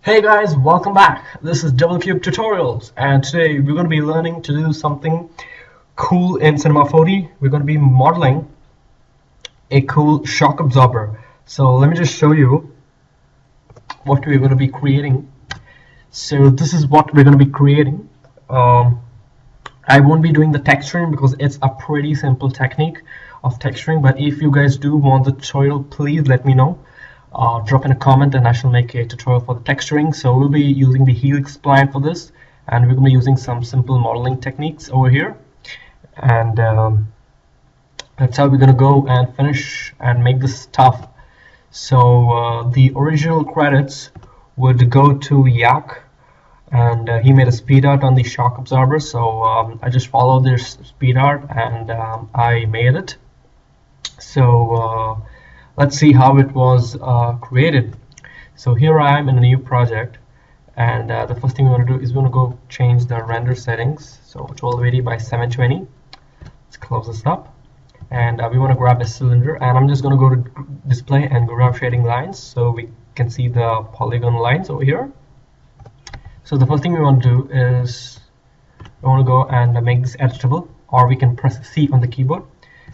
Hey guys, welcome back. This is Double Cube Tutorials, and today we're going to be learning to do something cool in Cinema 4D. We're going to be modeling a cool shock absorber. So let me just show you what we're going to be creating. So this is what we're going to be creating. I won't be doing the texturing because it's a pretty simple technique of texturing, but if you guys do want the tutorial, please let me know. Drop in a comment and I shall make a tutorial for the texturing. So we'll be using the Helix Spline for this, and we're going to be using some simple modeling techniques over here, and that's how we're going to go and finish and make this stuff. So the original credits would go to Yak, and he made a speed art on the shock absorber, so I just followed their speed art and I made it. So let's see how it was created. So here I am in a new project, and the first thing we want to do is we want to go change the render settings. So 1280 by 720. Let's close this up, and we want to grab a cylinder, and I'm just going to go to display and grab shading lines so we can see the polygon lines over here. So the first thing we want to do is we want to go and make this editable, or we can press C on the keyboard.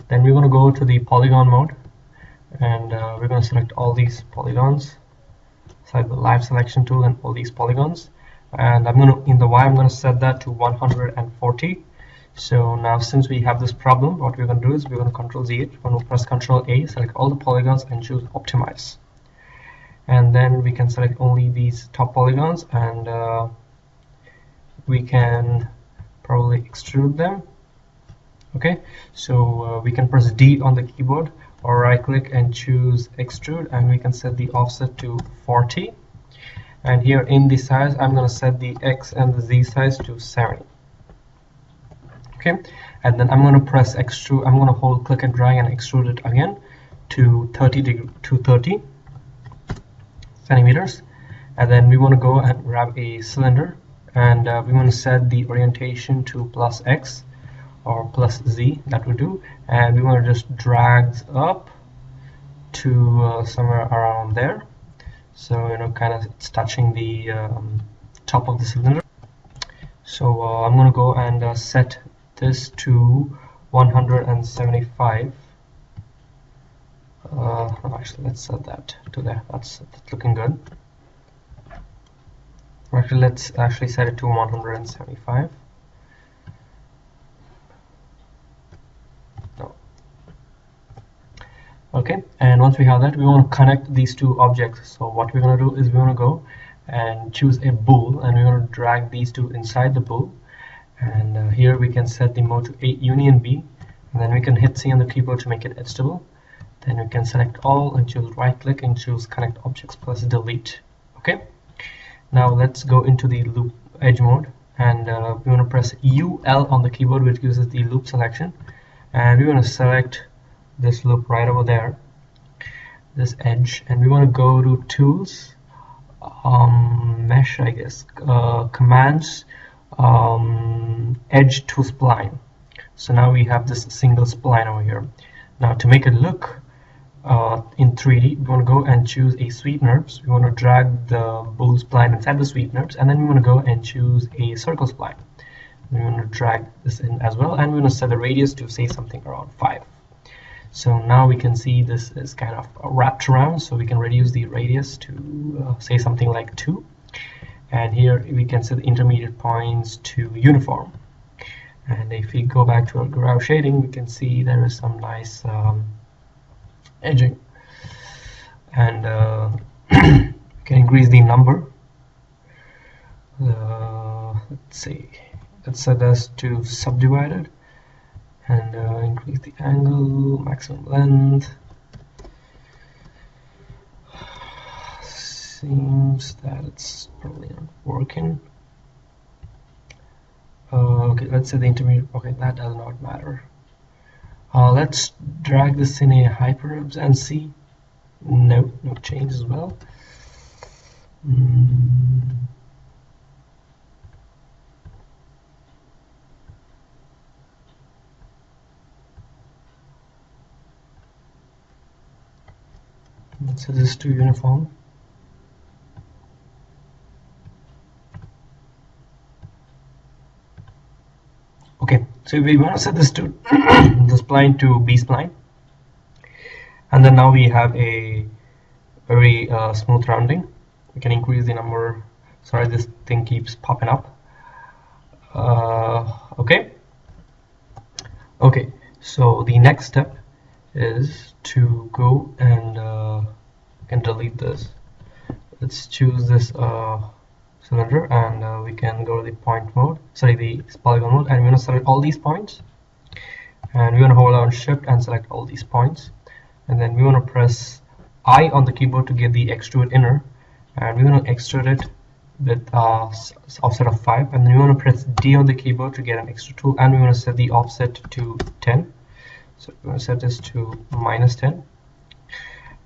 Then we're going to go to the polygon mode, and we're going to select all these polygons, select the live selection tool and all these polygons, and I'm going to, in the Y, I'm going to set that to 140. So now since we have this problem, what we're going to do is we're going to Control Z it, we're going to press Control A, select all the polygons and choose optimize, and then we can select only these top polygons, and we can probably extrude them. Okay, so we can press D on the keyboard or right click and choose extrude, and we can set the offset to 40, and here in the size I'm going to set the X and the Z size to 70. Okay, and then I'm going to press extrude. I'm going to hold click and drag and extrude it again to 30 centimeters, and then we want to go and grab a cylinder, and we want to set the orientation to plus X or plus Z, that will do, and we want to just drag up to somewhere around there, so kind of it's touching the top of the cylinder. So I'm going to go and set this to 175. Actually, let's set that to there. That's looking good. Actually, let's actually set it to 175. No. Okay, and once we have that, we want to connect these two objects. So what we're going to do is we want to go and choose a bool, and we're going to drag these two inside the bool, and here we can set the mode to A union B, and then we can hit C on the keyboard to make it editable. Then we can select all and choose right click and choose connect objects plus delete. Okay, now let's go into the loop edge mode, and we want to press UL on the keyboard, which gives us the loop selection, and we want to select this loop right over there, this edge, and we want to go to tools, mesh, I guess, commands, edge to spline. So now we have this single spline over here. Now to make it look in 3D, we want to go and choose a sweeteners. We want to drag the bool spline inside the sweeteners, and then we want to go and choose a circle spline. We want to drag this in as well, and we want to set the radius to say something around 5. So now we can see this is kind of wrapped around, so we can reduce the radius to say something like 2, and here we can set the intermediate points to uniform. And if we go back to our graph shading, we can see there is some nice edging, and we can increase the number. Let's see, let's set this to subdivided, and increase the angle, maximum length. Seems that it's probably not working. Okay, let's say the intermediate. Okay, that does not matter. Let's drag this in a hyperobs and see. No change as well. Let's set this to uniform. Okay, so we want to set this to the spline to B spline, and then now we have a very smooth rounding. We can increase the number. Sorry, this thing keeps popping up. Okay. Okay, so the next step is to go and can delete this. Let's choose this cylinder, and we can go to the point mode, sorry, the polygon mode, and we're going to select all these points, and we're going to hold down shift and select all these points, and then we want to press I on the keyboard to get the extrude inner, and we're going to extrude it with offset of 5, and then we want to press D on the keyboard to get an extrude tool, and we want to set the offset to 10. So we're going to set this to -10,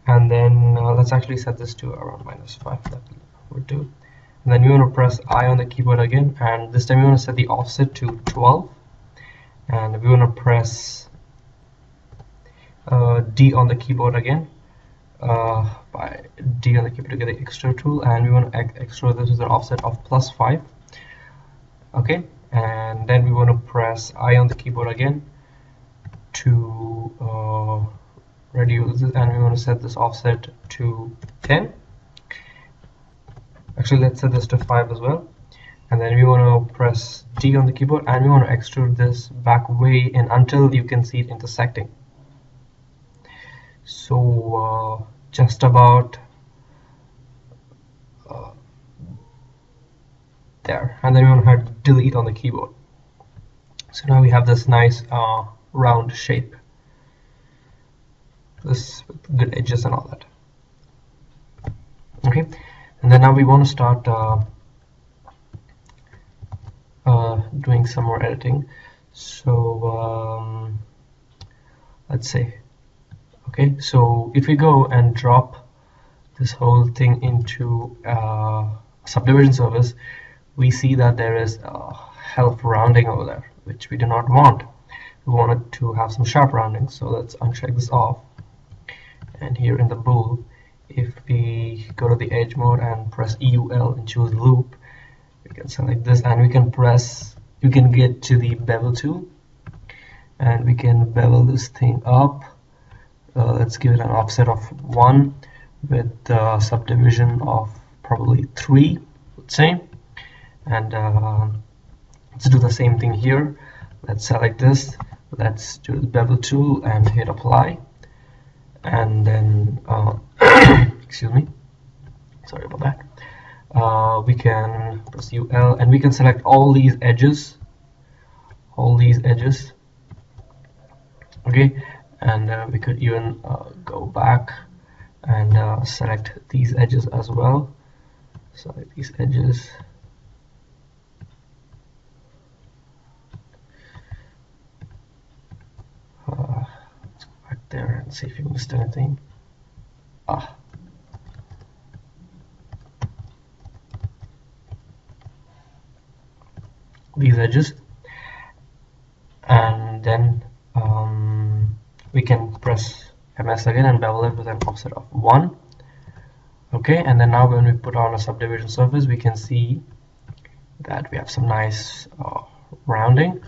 and then let's actually set this to around -5. That would do. And then we want to press I on the keyboard again, and this time we want to set the offset to 12, and we want to press D on the keyboard again, by D on the keyboard to get the extrude tool, and we want to extrude this with an offset of +5. Okay, and then we want to press I on the keyboard again to reduce it, and we want to set this offset to 10. Actually, let's set this to 5 as well, and then we want to press D on the keyboard, and we want to extrude this back way in until you can see it intersecting. So just about there, and then we want to hit delete on the keyboard. So now we have this nice round shape, this with good edges and all that. Okay, and then now we want to start doing some more editing. So let's say, okay, so if we go and drop this whole thing into subdivision surface, we see that there is a hell of rounding over there, which we do not want. We want it to have some sharp rounding, so let's uncheck this off. And here in the bool, if we go to the edge mode and press EUL and choose loop, we can select this, and we can press, you can get to the bevel tool, and we can bevel this thing up. Let's give it an offset of 1 with subdivision of probably 3, let's say, and let's do the same thing here. Let's select this, let's do the bevel tool and hit apply, and then excuse me, sorry about that. We can press UL, and we can select all these edges, okay, and we could even go back and select these edges as well. Select these edges. Let's go back there and see if you missed anything. These edges, and then we can press MS again and bevel it with an offset of 1. Okay, and then now when we put on a subdivision surface, we can see that we have some nice rounding.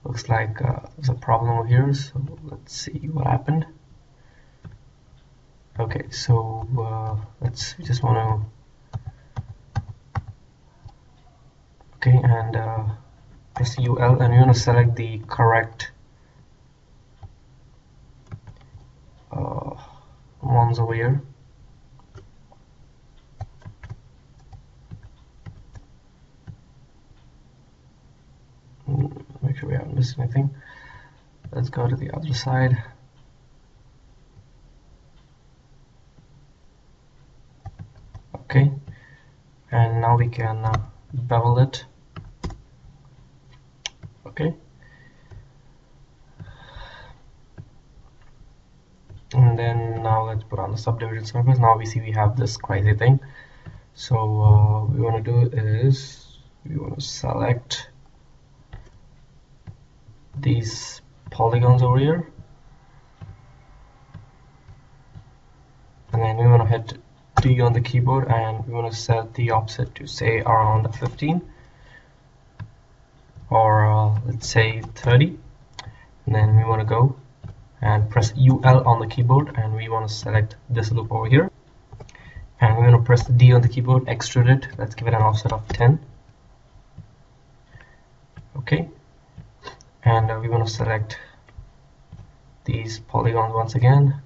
Looks like there's a problem over here, so let's see what happened. Okay, so we just want to, okay, and press UL, and we want to select the correct ones over here. Make sure we haven't missed anything. Let's go to the other side. Okay, and now we can bevel it. Okay, and then now let's put on the subdivision surface. Now we see we have this crazy thing. So what we want to do is we want to select these polygons over here, and then we want to hit D on the keyboard, and we want to set the offset to say around 15, or let's let's say 30, and then we want to go and press UL on the keyboard, and we want to select this loop over here, and we're going to press D on the keyboard, extrude it. Let's give it an offset of 10. Okay, and we want to select these polygons once again,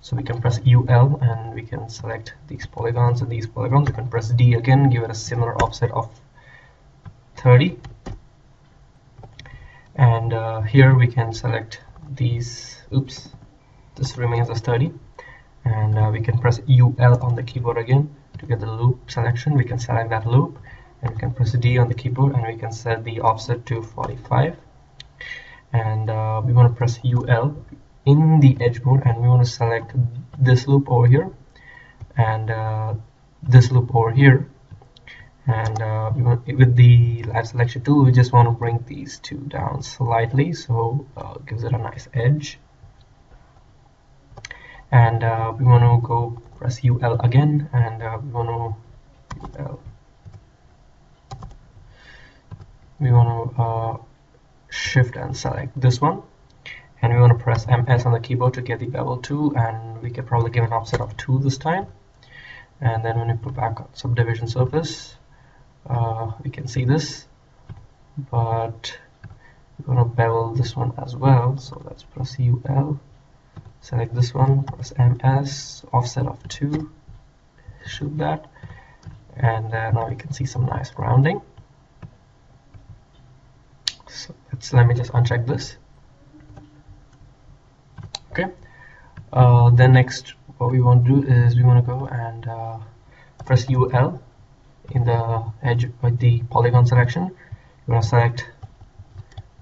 so we can press UL and we can select these polygons and these polygons. We can press D again, give it a similar offset of 30, and here we can select these. Oops, this remains as 30, and we can press UL on the keyboard again to get the loop selection. We can select that loop, and we can press D on the keyboard, and we can set the offset to 45, and we want to press UL in the edge mode, and we want to select this loop over here and this loop over here, and we want, with the live selection tool, we just want to bring these two down slightly, so it gives it a nice edge. And we want to go press UL again, and we want to shift and select this one, and we want to press MS on the keyboard to get the bevel tool, and we can probably give an offset of 2 this time. And then when we put back on subdivision surface, we can see this, but we're going to bevel this one as well, so let's press UL, select this one, press MS, offset of 2, shoot that, and now we can see some nice rounding. So let me just uncheck this. Okay, then next what we want to do is we want to go and press UL in the edge with the polygon selection. You want to select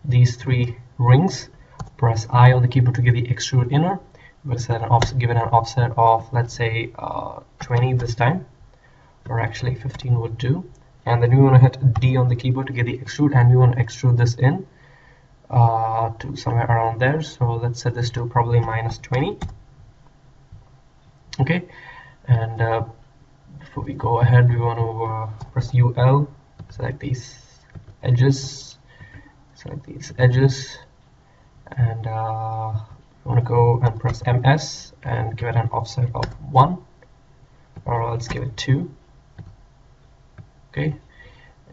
these 3 rings, press I on the keyboard to get the extrude inner. We're going to set an offset, give it an offset of, let's say 20 this time, or actually 15 would do. And then we want to hit D on the keyboard to get the extrude, and we want to extrude this in to somewhere around there. So let's set this to probably -20. Okay, and before we go ahead, we want to press UL, select these edges, and we want to go and press MS and give it an offset of 1, or let's give it 2. Okay,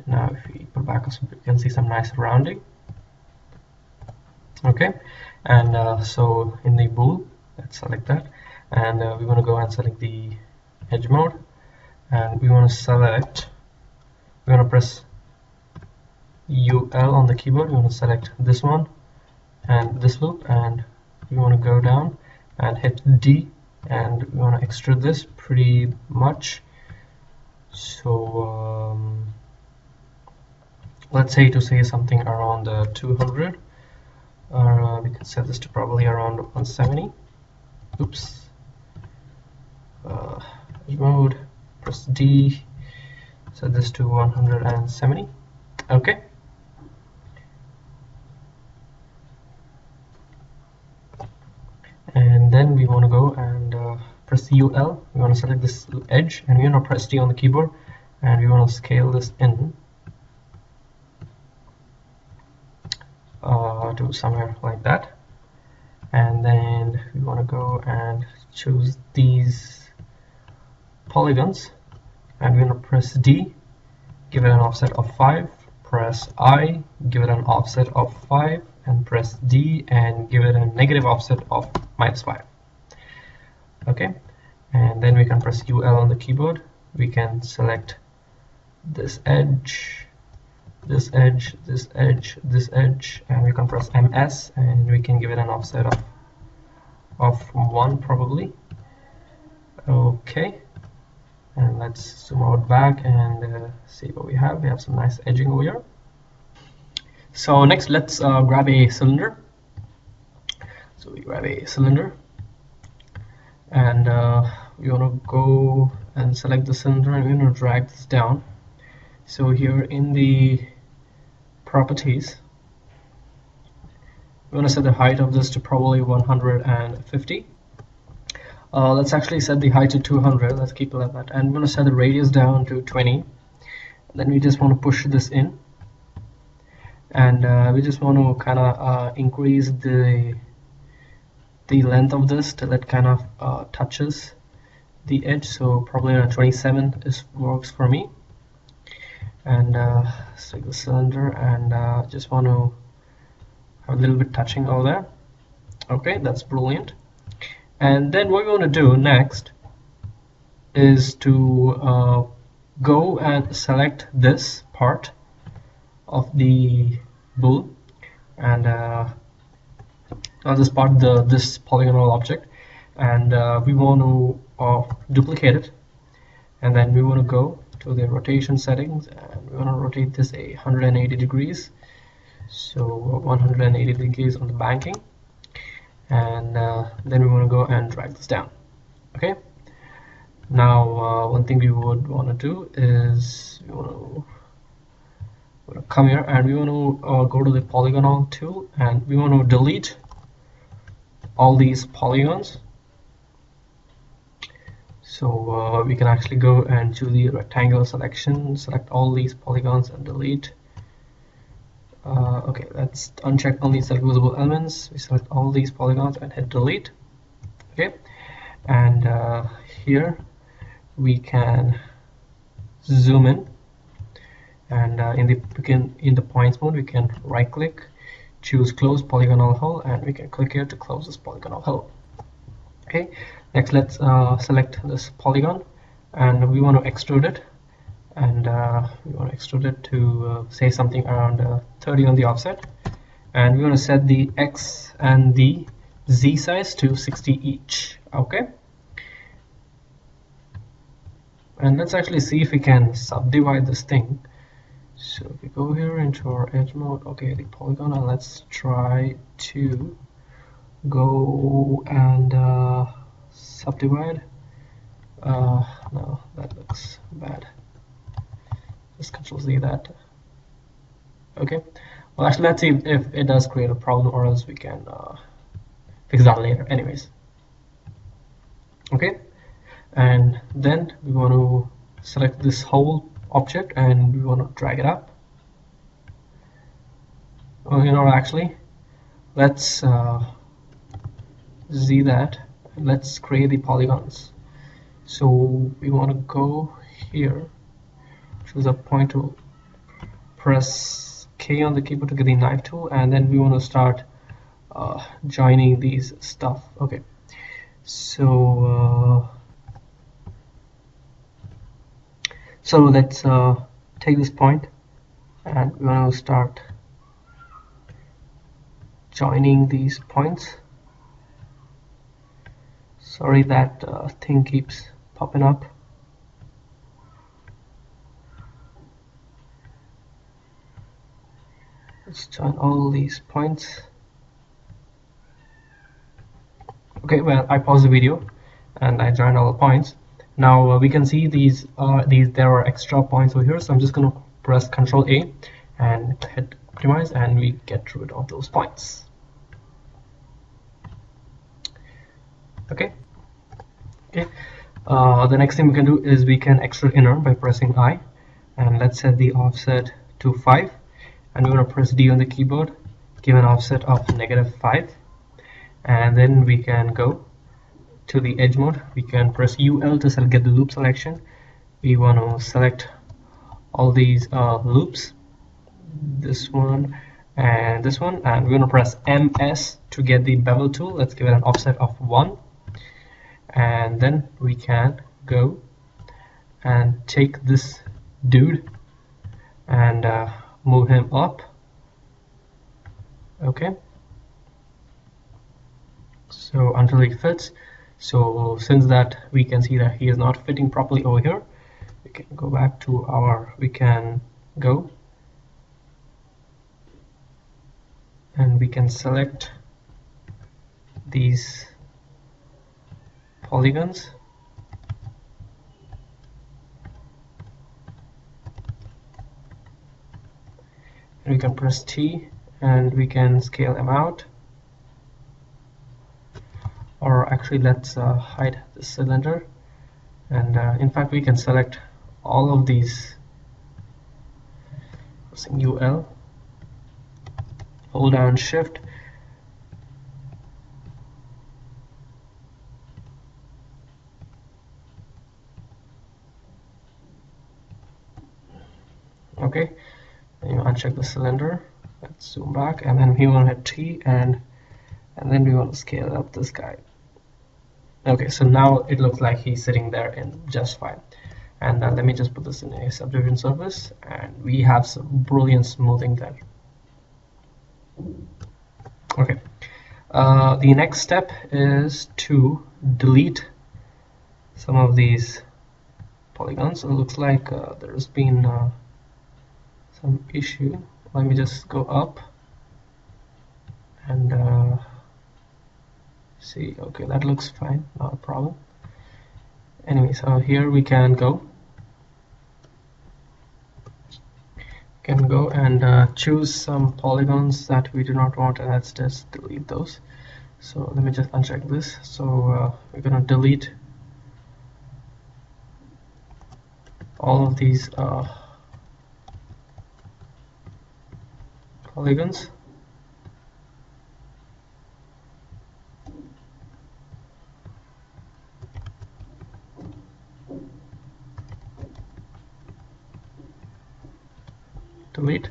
now if we put back, we can see some nice rounding. Okay, and so in the bool, let's select that, and we want to go and select the edge mode, and we want to press UL on the keyboard. We want to select this one and this loop, and we want to go down and hit D, and we want to extrude this pretty much. So let's say to say something around 200, or we can set this to probably around 170. Oops. Mode, press D, set this to 170. Okay. And then we want to go and press UL. We want to select this edge, and we want to press D on the keyboard, and we want to scale this in to somewhere like that. And then we want to go and choose these polygons, and we're going to press D, give it an offset of 5, press I, give it an offset of 5, and press D and give it a negative offset of -5. Okay, and then we can press UL on the keyboard. We can select this edge, this edge, this edge, this edge, and we can press MS, and we can give it an offset of 1 probably. Okay, and let's zoom out back and see what we have. We have some nice edging over here. So next, let's grab a cylinder. So we grab a cylinder, and we want to go and select the cylinder, and we're going to drag this down. So here in the properties, we want to set the height of this to probably 150. Let's actually set the height to 200. Let's keep it like that, and we're going to set the radius down to 20. Then we just want to push this in, and we just want to kind of increase the length of this till it kind of touches the edge. So probably 27 works for me. And select the cylinder, and just want to have a little bit touching over there. Okay, that's brilliant. And then what we want to do next is to go and select this part of the bool, and not this part, this polygonal object, and we want to duplicate it, and then we want to go to the rotation settings, and we want to rotate this 180 degrees, so 180 degrees on the banking, and then we want to go and drag this down. Okay, now one thing we would want to do is we want to come here, and we want to go to the polygonal tool, and we want to delete all these polygons. So we can actually go and choose the rectangular selection, select all these polygons and delete. Okay, let's uncheck only select visible elements. We select all these polygons and hit delete. Okay, and here we can zoom in, and in the points mode we can right click, choose close polygonal hole, and we can click here to close this polygonal hole. Okay, next let's select this polygon, and we want to extrude it, and we want to extrude it to say something around 30 on the offset, and we want to set the X and the Z size to 60 each. Okay, and let's actually see if we can subdivide this thing. So if we go here into our edge mode, okay, the polygon, and let's try to go and subdivide. No, that looks bad. Just Control Z that. Okay, well actually let's see if it does create a problem, or else we can fix that later anyways. Okay, and then we want to select this whole object, and we want to drag it up. Oh, you know, actually let's Z that, and let's create the polygons. So we want to go here, choose a point tool, press K on the keyboard to get the knife tool, and then we want to start joining these stuff. Okay, so let's take this point, and we want to start joining these points. Sorry, that thing keeps popping up. Let's join all these points. Okay, well, I paused the video and I joined all the points. Now we can see these there are extra points over here, so I'm just going to press Ctrl A and hit optimize, and we get rid of those points. Okay. The next thing we can do is we can extrude inner by pressing I, and let's set the offset to 5, and we're going to press D on the keyboard, give an offset of -5, and then we can go to the edge mode. We can press UL to get the loop selection. We want to select all these loops, this one and this one, and we're going to press MS to get the bevel tool. Let's give it an offset of 1, and then we can go and take this dude and move him up. Okay, so until he fits. So since that we can see that he is not fitting properly over here, we can go back to our, we can go and we can select these polygons, and we can press T and we can scale them out. Or actually let's hide the cylinder, and in fact we can select all of these, pressing UL, hold down shift. Okay, and you uncheck the cylinder. Let's zoom back, and then we want to hit T, and then we want to scale up this guy. Okay, so now it looks like he's sitting there in just fine. And let me just put this in a subdivision surface, and we have some brilliant smoothing there. Okay, the next step is to delete some of these polygons. So it looks like there's been some issue. Let me just go up and see. Okay, that looks fine, not a problem. Anyway, so here we can go and choose some polygons that we do not want, and let's just delete those. So let me just uncheck this. So we're gonna delete all of these polygons. Delete,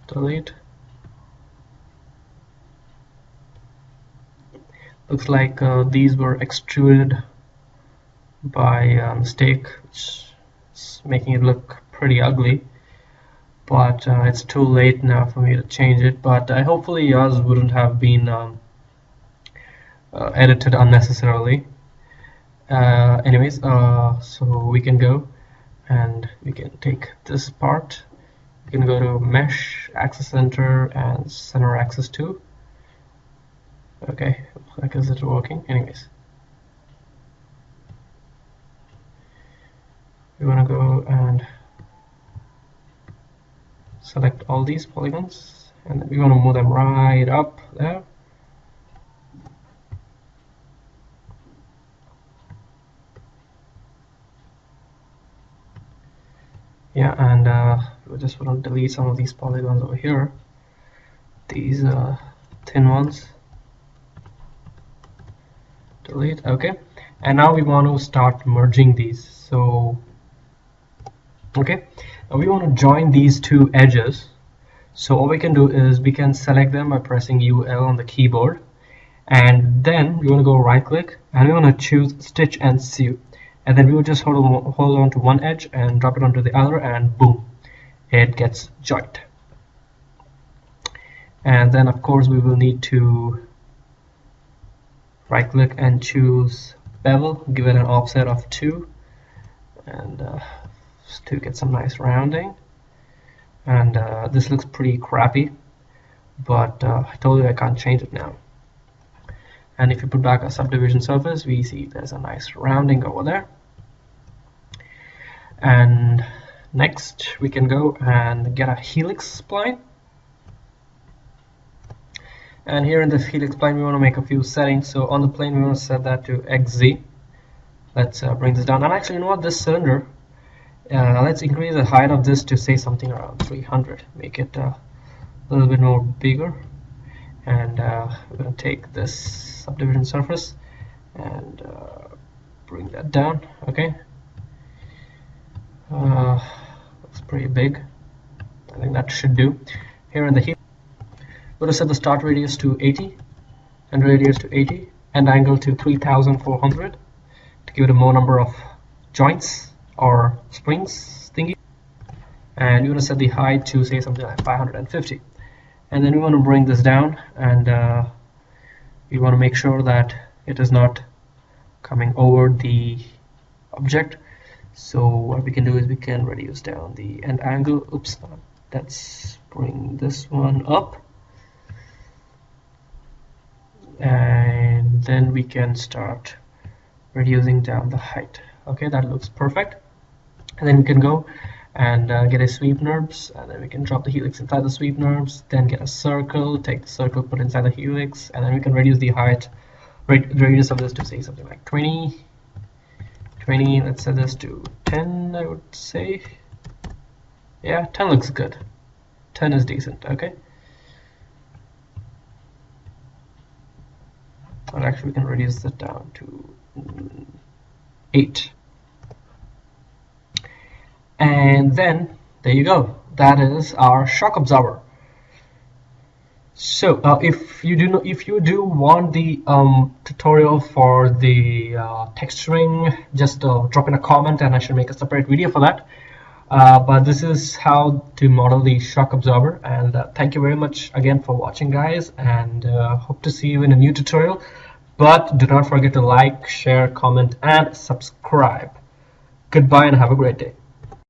delete. Looks like these were extruded by mistake, which is making it look pretty ugly, but it's too late now for me to change it. But hopefully yours wouldn't have been edited unnecessarily. Anyways, so we can go and we can take this part. We can go to mesh, axis center, and center axis 2. Okay, like is it working? Anyways, we want to go and select all these polygons, and we want to move them right up there. Yeah, and we just want to delete some of these polygons over here, these thin ones. Delete. Okay, and now we want to start merging these. So okay, now we want to join these two edges. So all we can do is we can select them by pressing UL on the keyboard, and then we want to go right click and we want to choose stitch and sew, and then we will just hold on to one edge and drop it onto the other, and boom, it gets joined. And then of course we will need to right click and choose bevel, give it an offset of 2, and just to get some nice rounding. And this looks pretty crappy, but I told you I can't change it now. And if you put back a subdivision surface, we see there's a nice rounding over there. And next we can go and get a helix spline. And here in this helix spline we want to make a few settings. So on the plane we want to set that to XZ. Let's bring this down, and actually, you know what, this cylinder, let's increase the height of this to say something around 300, make it a little bit more bigger. And we're going to take this subdivision surface and bring that down. Okay, looks pretty big. I think that should do. Here in the helix, we're going to set the start radius to 80 and radius to 80 and angle to 3400 to give it a more number of joints or springs thingy. And you want to set the height to say something like 550, and then we want to bring this down, and we want to make sure that it is not coming over the object. So what we can do is we can reduce down the end angle. Oops, let's bring this one up, and then we can start reducing down the height. Okay, that looks perfect. And then we can go and get a sweep NURBS, and then we can drop the helix inside the sweep NURBS, then get a circle, take the circle, put inside the helix, and then we can reduce the height, radius of this to say something like 20. Let's set this to 10, I would say. Yeah, 10 looks good. 10 is decent. Okay, and actually we can reduce that down to 8. And then there you go, that is our shock absorber. So if you do want the tutorial for the texturing, just drop in a comment and I should make a separate video for that. But this is how to model the shock absorber, and thank you very much again for watching, guys, and hope to see you in a new tutorial. But do not forget to like, share, comment, and subscribe. Goodbye and have a great day.